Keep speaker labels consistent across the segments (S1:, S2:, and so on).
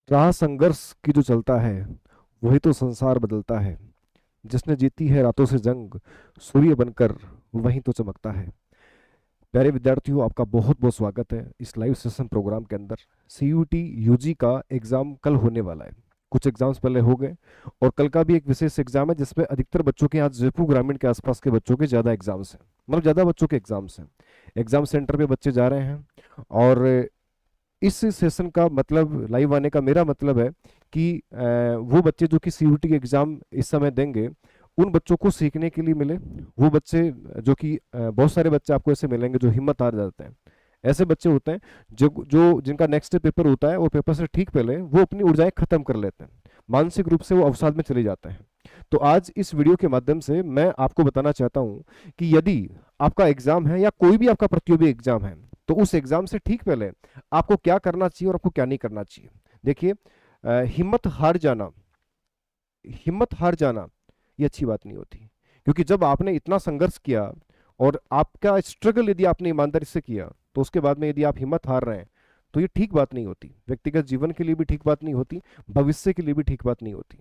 S1: राह संघर्ष की जो चलता है वही तो संसार बदलता है। जिसने जीती है रातों से जंग, सूर्य बनकर वहीं तो चमकता है। प्यारे विद्यार्थियों, आपका बहुत बहुत स्वागत है इस लाइव सेशन प्रोग्राम के अंदर। सीयूटी यूजी का एग्जाम कल होने वाला है। कुछ एग्जाम्स पहले हो गए और कल का भी एक विशेष एग्जाम है जिसमें अधिकतर बच्चों के यहाँ जयपुर ग्रामीण के आसपास के बच्चों के ज़्यादा एग्जाम्स हैं, मतलब ज़्यादा बच्चों के एग्जाम्स हैं। एग्जाम सेंटर पे बच्चे जा रहे हैं और इस सेशन का मतलब, लाइव आने का मेरा मतलब है कि वो बच्चे जो कि सीयूटी के एग्जाम इस समय देंगे, उन बच्चों को सीखने के लिए मिले। वो बच्चे जो कि बहुत सारे बच्चे आपको ऐसे मिलेंगे जो हिम्मत हार जाते हैं। ऐसे बच्चे होते हैं जो जो जिनका नेक्स्ट पेपर होता है और पेपर से ठीक पहले वो अपनी ऊर्जाएं खत्म कर लेते हैं, मानसिक रूप से वो अवसाद में चले जाते हैं। तो आज इस वीडियो के माध्यम से मैं आपको बताना चाहता हूं कि यदि आपका एग्जाम है या कोई भी आपका प्रतियोगी एग्जाम है, तो उस एग्जाम से ठीक पहले आपको क्या करना चाहिए और आपको क्या नहीं करना चाहिए। देखिए, हिम्मत हार जाना, हिम्मत हार जाना ये अच्छी बात नहीं होती। क्योंकि जब आपने इतना संघर्ष किया और आपका स्ट्रगल यदि आपने ईमानदारी से किया, तो उसके बाद में यदि आप हिम्मत हार रहे हैं तो ये ठीक बात नहीं होती। व्यक्तिगत जीवन के लिए भी ठीक बात नहीं होती, भविष्य के लिए भी ठीक बात नहीं होती।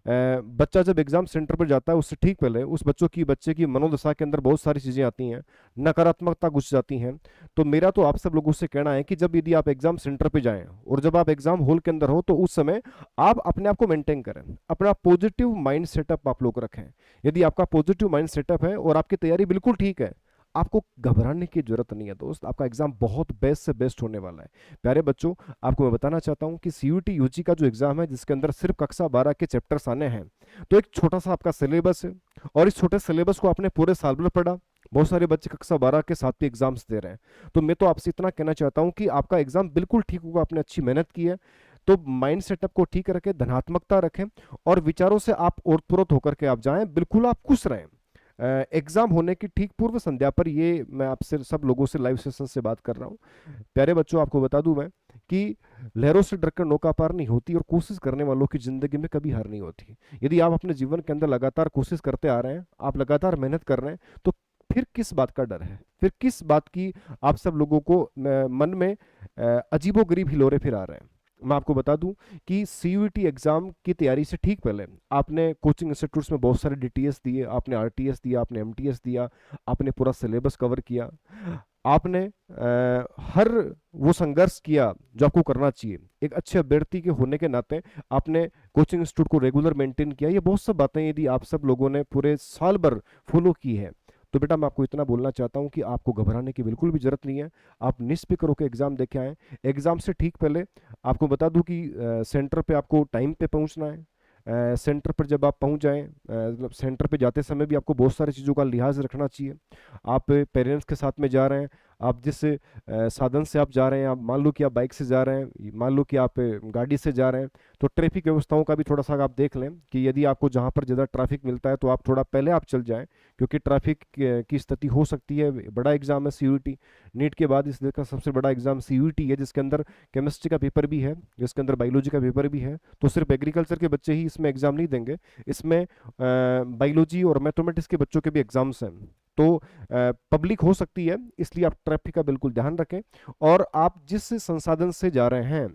S1: बच्चा जब एग्जाम सेंटर पर जाता है उससे ठीक पहले उस बच्चे की मनोदशा के अंदर बहुत सारी चीजें आती हैं, नकारात्मकता घुस जाती हैं। तो मेरा तो आप सब लोगों से कहना है कि जब यदि आप एग्जाम सेंटर पे जाएं और जब आप एग्जाम हॉल के अंदर हो, तो उस समय आप अपने आप को मेंटेन करें, अपना पॉजिटिव माइंड सेटअप आप लोग रखें। यदि आपका पॉजिटिव माइंड सेटअप है और आपकी तैयारी बिल्कुल ठीक है, आपको घबराने की जरूरत नहीं है दोस्त। आपका एग्जाम बहुत बेस्ट से बेस्ट होने वाला है। प्यारे बच्चों, आपको मैं बताना चाहता हूं कि सीयूटी यूजी का जो एग्जाम है जिसके अंदर सिर्फ कक्षा 12 के चैप्टर्स आने हैं, तो एक छोटा सा आपका सिलेबस है और इस छोटे सिलेबस को आपने पूरे साल भर पढ़ा। बहुत सारे बच्चे कक्षा 12 के साथ भी एग्जाम्स दे रहे हैं। तो मैं तो आपसे इतना कहना चाहता हूं कि आपका एग्जाम बिल्कुल ठीक होगा, आपने अच्छी मेहनत की है। तो माइंड सेटअप को ठीक रखें, धनात्मकता रखें और विचारों से आप ओतप्रोत होकर के आप जाएं, बिल्कुल आप खुश रहें। एग्जाम होने की ठीक पूर्व संध्या पर ये मैं आपसे सब लोगों से लाइव सेशन से बात कर रहा हूँ। प्यारे बच्चों, आपको बता दूं मैं कि लहरों से डरकर नौका पार नहीं होती और कोशिश करने वालों की जिंदगी में कभी हार नहीं होती। यदि आप अपने जीवन के अंदर लगातार कोशिश करते आ रहे हैं, आप लगातार मेहनत कर रहे हैं, तो फिर किस बात का डर है, फिर किस बात की आप सब लोगों को मन में अजीबोगरीब हिलोरे फिर आ रहे हैं। मैं आपको बता दूं कि सीयूईटी एग्जाम की तैयारी से ठीक पहले आपने कोचिंग इंस्टीट्यूट्स में बहुत सारे डीटीएस दिए, आपने आरटीएस दिया, आपने एमटीएस दिया, आपने पूरा सिलेबस कवर किया, आपने हर वो संघर्ष किया जो आपको करना चाहिए एक अच्छे अभ्यर्थी के होने के नाते। आपने कोचिंग इंस्टीट्यूट को रेगुलर मेंटेन किया। ये बहुत सब बातें यदि आप सब लोगों ने पूरे साल भर फॉलो की है, तो बेटा मैं आपको इतना बोलना चाहता हूं कि आपको घबराने की बिल्कुल भी जरूरत नहीं है। आप निष्फिक्र होकर एग्जाम देके आए। एग्जाम से ठीक पहले आपको बता दूं कि सेंटर पे आपको टाइम पे पहुंचना है। सेंटर पर जब आप पहुंच जाएं, मतलब सेंटर पे जाते समय भी आपको बहुत सारी चीज़ों का लिहाज रखना चाहिए। आप पेरेंट्स के साथ में जा रहे हैं, आप जिस साधन से आप जा रहे हैं, आप मान लो कि आप बाइक से जा रहे हैं, मान लो कि आप गाड़ी से जा रहे हैं, तो ट्रैफिक व्यवस्थाओं का भी थोड़ा सा आप देख लें कि यदि आपको जहाँ पर ज़्यादा ट्रैफिक मिलता है तो आप थोड़ा पहले आप चल जाएं, क्योंकि ट्रैफिक की स्थिति हो सकती है। बड़ा एग्जाम है सीयूईटी, नीट के बाद इस देश का सबसे बड़ा एग्जाम सीयूईटी है, जिसके अंदर केमिस्ट्री का पेपर भी है, जिसके अंदर बायोलॉजी का पेपर भी है। तो सिर्फ एग्रीकल्चर के बच्चे ही इसमें एग्जाम नहीं देंगे, इसमें बायोलॉजी और मैथमेटिक्स के बच्चों के भी एग्जाम्स हैं। तो पब्लिक हो सकती है, इसलिए आप ट्रैफिक का बिल्कुल ध्यान रखें। और आप जिस संसाधन से जा रहे हैं,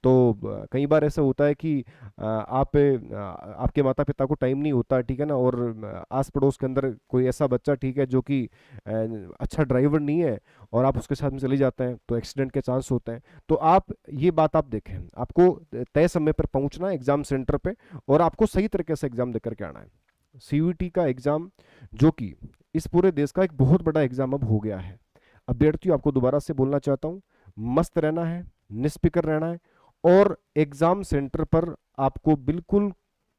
S1: तो कई बार ऐसा होता है कि आपके माता पिता को टाइम नहीं होता, ठीक है ना, और आस पड़ोस के अंदर कोई ऐसा बच्चा, ठीक है, जो कि अच्छा ड्राइवर नहीं है और आप उसके साथ में चले जाते हैं, तो एक्सीडेंट के चांस होते हैं। तो आप ये बात आप देखें, आपको तय समय पर पहुंचना है एग्जाम सेंटर पे और आपको सही तरीके से एग्जाम देकर के आना है। सीयूईटी का एग्जाम जो कि इस पूरे देश का एक बहुत बड़ा एग्जाम अब हो गया है। अभ्यर्थियों, आपको दोबारा से बोलना चाहता हूँ, मस्त रहना है, निष्फिक्र रहना है और एग्जाम सेंटर पर आपको बिल्कुल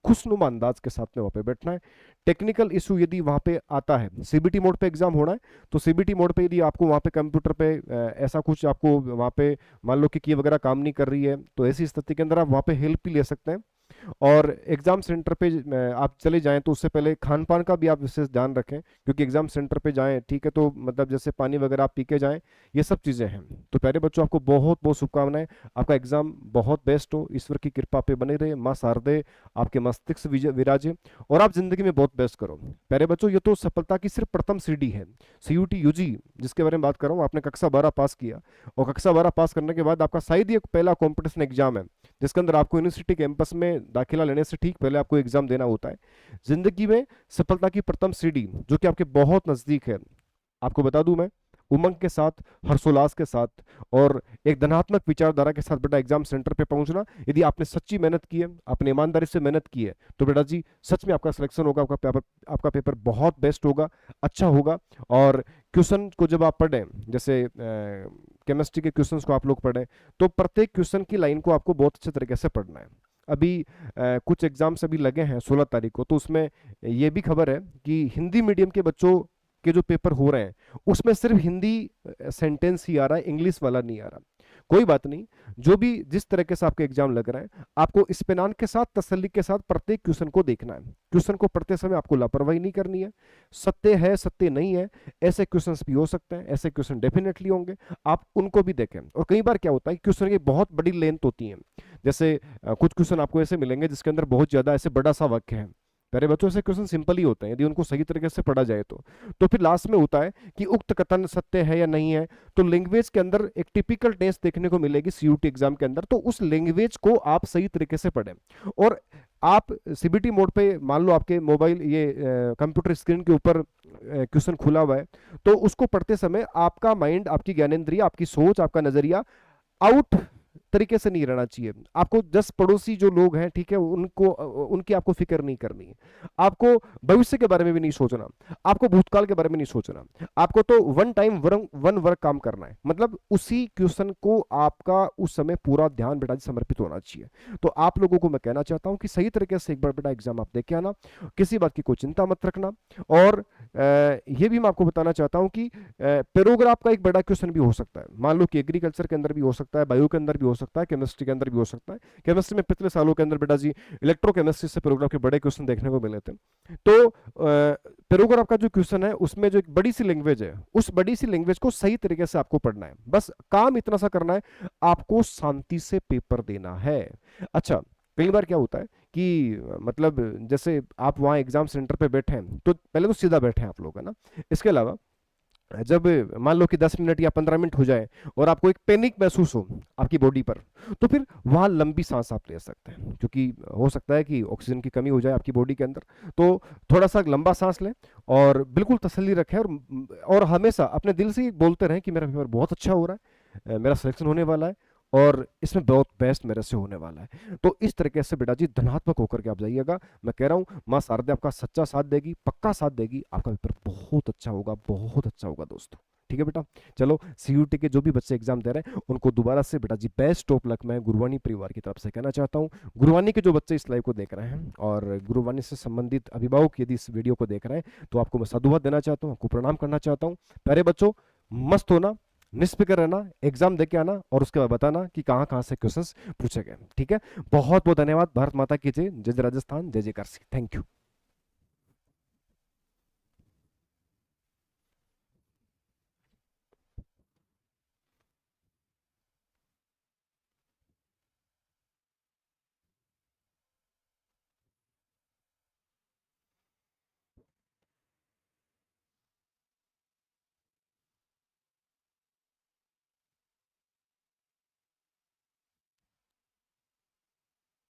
S1: खुशनुमा अंदाज के साथ में वहां पे बैठना है। टेक्निकल इशू यदि वहां पे आता है, सीबीटी मोड पे एग्जाम होना है, तो सीबीटी मोड पे यदि आपको वहां पे कंप्यूटर पे ऐसा कुछ आपको वहां पे मान लो कि की वगैरह काम नहीं कर रही है, तो ऐसी स्थिति के अंदर आप वहां पे हेल्प भी ले सकते हैं। और एग्जाम सेंटर पे आप चले जाएं तो उससे पहले खान पान का भी आप विशेष ध्यान रखें, क्योंकि एग्जाम सेंटर पे जाएं, ठीक है, तो मतलब जैसे पानी वगैरह आप पी के जाएं, ये सब चीज़ें हैं। तो प्यारे बच्चों, आपको बहुत बहुत शुभकामनाएं। आपका एग्जाम बहुत बेस्ट हो, ईश्वर की कृपा पे बने रहे, माँ शारदे आपके मस्तिष्क विराजे और आप जिंदगी में बहुत बेस्ट करो। प्यारे बच्चों, ये तो सफलता की सिर्फ प्रथम सीढ़ी है। सीयूटी यूजी जिसके बारे में बात कर रहा हूँ, आपने कक्षा 12 पास किया और कक्षा 12 पास करने के बाद आपका शायद ये पहला कॉम्पिटिशन एग्जाम है, जिसके अंदर आपको यूनिवर्सिटी कैंपस में दाखिला लेने से ठीक पहले आपको एग्जाम देना होता है। जिंदगी में सफलता की प्रथम सीढ़ी जो कि आपके बहुत नजदीक है, आपको बता दूं मैं, उमंग के साथ, हर्षोल्लास के साथ और एक धनात्मक विचारधारा के साथ बेटा एग्जाम सेंटर पे पहुंचना, यदि आपने सच्ची मेहनत की है, आपने ईमानदारी से मेहनत की है, तो बेटा जी सच में आपका सिलेक्शन होगा, आपका पेपर बहुत बेस्ट होगा, अच्छा होगा। और क्वेश्चन को जब आप पढ़ें, जैसे केमिस्ट्री के क्वेश्चंस को आप लोग पढ़ें, तो प्रत्येक क्वेश्चन की लाइन को आपको बहुत अच्छे तरीके से पढ़ना है। अभी कुछ एग्जाम्स अभी लगे हैं 16 तारीख को, तो उसमें ये भी खबर है कि हिंदी मीडियम के बच्चों के जो पेपर हो रहे हैं उसमें सिर्फ हिंदी सेंटेंस ही आ रहा है, इंग्लिश वाला नहीं आ रहा। कोई बात नहीं, जो भी जिस तरीके से आपके एग्जाम लग रहा है, आपको इत्मीनान के साथ, तसल्ली के साथ प्रत्येक क्वेश्चन को देखना है। क्वेश्चन को पढ़ते समय आपको लापरवाही नहीं करनी है। सत्य है, सत्य नहीं है, ऐसे क्वेश्चंस भी हो सकते हैं, ऐसे क्वेश्चन डेफिनेटली होंगे, आप उनको भी देखें। और कई बार क्या होता है, क्वेश्चन की बहुत बड़ी लेंथ होती है, जैसे कुछ क्वेश्चन आपको ऐसे मिलेंगे जिसके अंदर बहुत ज्यादा ऐसे बड़ा सा वाक्य है। प्यारे बच्चों, ऐसे क्वेश्चन सिंपल ही होते हैं यदि उनको सही तरीके से पढ़ा जाए तो फिर लास्ट में होता है कि उक्त कथन सत्य है या नहीं है। तो लैंग्वेज के अंदर एक टिपिकल टेस्ट देखने को मिलेगी सीयूटी एग्जाम के अंदर, तो उस लैंग्वेज को आप सही तरीके से पढ़ें। और आप सीबीटी मोड पे मान लो आपके मोबाइल ये कंप्यूटर स्क्रीन के ऊपर क्वेश्चन खुला हुआ है, तो उसको पढ़ते समय आपका माइंड, आपकी ज्ञानेंद्रिय, आपकी सोच, आपका नजरिया आउट तरीके से नहीं रहना चाहिए। आपको 10 पड़ोसी जो लोग हैं, ठीक है, उनकी आपको फिक्र नहीं करनी है। आपको भविष्य के बारे में भी नहीं सोचना, आपको भूतकाल के बारे में नहीं सोचना। आपको तो वन टाइम वन वर्क काम करना है, मतलब उसी क्वेश्चन को आपका उस समय पूरा ध्यान बेटा जी समर्पित होना चाहिए। तो आप लोगों को मैं कहना चाहता हूं कि सही तरीके से एक बार बेटा एग्जाम आप देख के आना, किसी बात की कोई चिंता मत रखना। और ये भी मैं आपको बताना चाहता हूं कि पैराग्राफ का एक बड़ा क्वेश्चन भी हो सकता है। मान लो कि एग्रीकल्चर के अंदर भी हो सकता है, बायो के अंदर भी हो सकता है, केमिस्ट्री के अंदर भी हो सकता है। केमिस्ट्री में पिछले सालों के अंदर बेटा जी इलेक्ट्रोकेमिस्ट्री से पैराग्राफ के बड़े क्वेश्चन देखने को मिले थे। तो पैराग्राफ का जो क्वेश्चन है उसमें जो एक बड़ी सी लैंग्वेज है, उस बड़ी सी लैंग्वेज को सही तरीके से आपको पढ़ना है। बस काम इतना सा करना है, आपको शांति से पेपर देना है। अच्छा, कई बार क्या होता है कि मतलब जैसे आप वहाँ एग्जाम सेंटर पे बैठे हैं, तो पहले तो सीधा बैठे हैं आप लोग, है ना। इसके अलावा जब मान लो कि 10 मिनट या 15 मिनट हो जाए और आपको एक पैनिक महसूस हो आपकी बॉडी पर, तो फिर वहाँ लंबी सांस आप ले सकते हैं, क्योंकि हो सकता है कि ऑक्सीजन की कमी हो जाए आपकी बॉडी के अंदर। तो थोड़ा सा लंबा सांस लें और बिल्कुल तसल्ली रखें, और हमेशा अपने दिल से ही बोलते रहें कि मेरा पेपर बहुत अच्छा हो रहा है, मेरा सिलेक्शन होने वाला है और इसमें बहुत बेस्ट मेरे से होने वाला है। तो इस तरीके से बेटा जी धनात्मक होकर के आप जाइएगा। मैं कह रहा हूँ माँ शारदा आपका सच्चा साथ देगी, पक्का साथ देगी, आपका पेपर बहुत अच्छा होगा, बहुत अच्छा होगा दोस्तों। ठीक है बेटा, चलो सीयूटी के जो भी बच्चे एग्जाम दे रहे हैं उनको दोबारा से बेटा जी बेस्ट ऑफ लक मैं गुरुवाणी परिवार की तरफ से कहना चाहता हूँ। गुरुवाणी के जो बच्चे इस लाइव को देख रहे हैं और गुरुवाणी से संबंधित अभिभावक यदि इस वीडियो को देख रहे हैं, तो आपको मैं साधुवाद देना चाहता हूँ, आपको प्रणाम करना चाहता हूँ। प्यारे बच्चों, मस्त होना, निष्फिक्र रहना, एग्जाम देके आना और उसके बाद बताना कि कहाँ कहाँ से क्वेश्चंस पूछे गए। ठीक है, बहुत बहुत धन्यवाद। भारत माता की जय, जय जय राजस्थान, जय जय काशी। Thank you.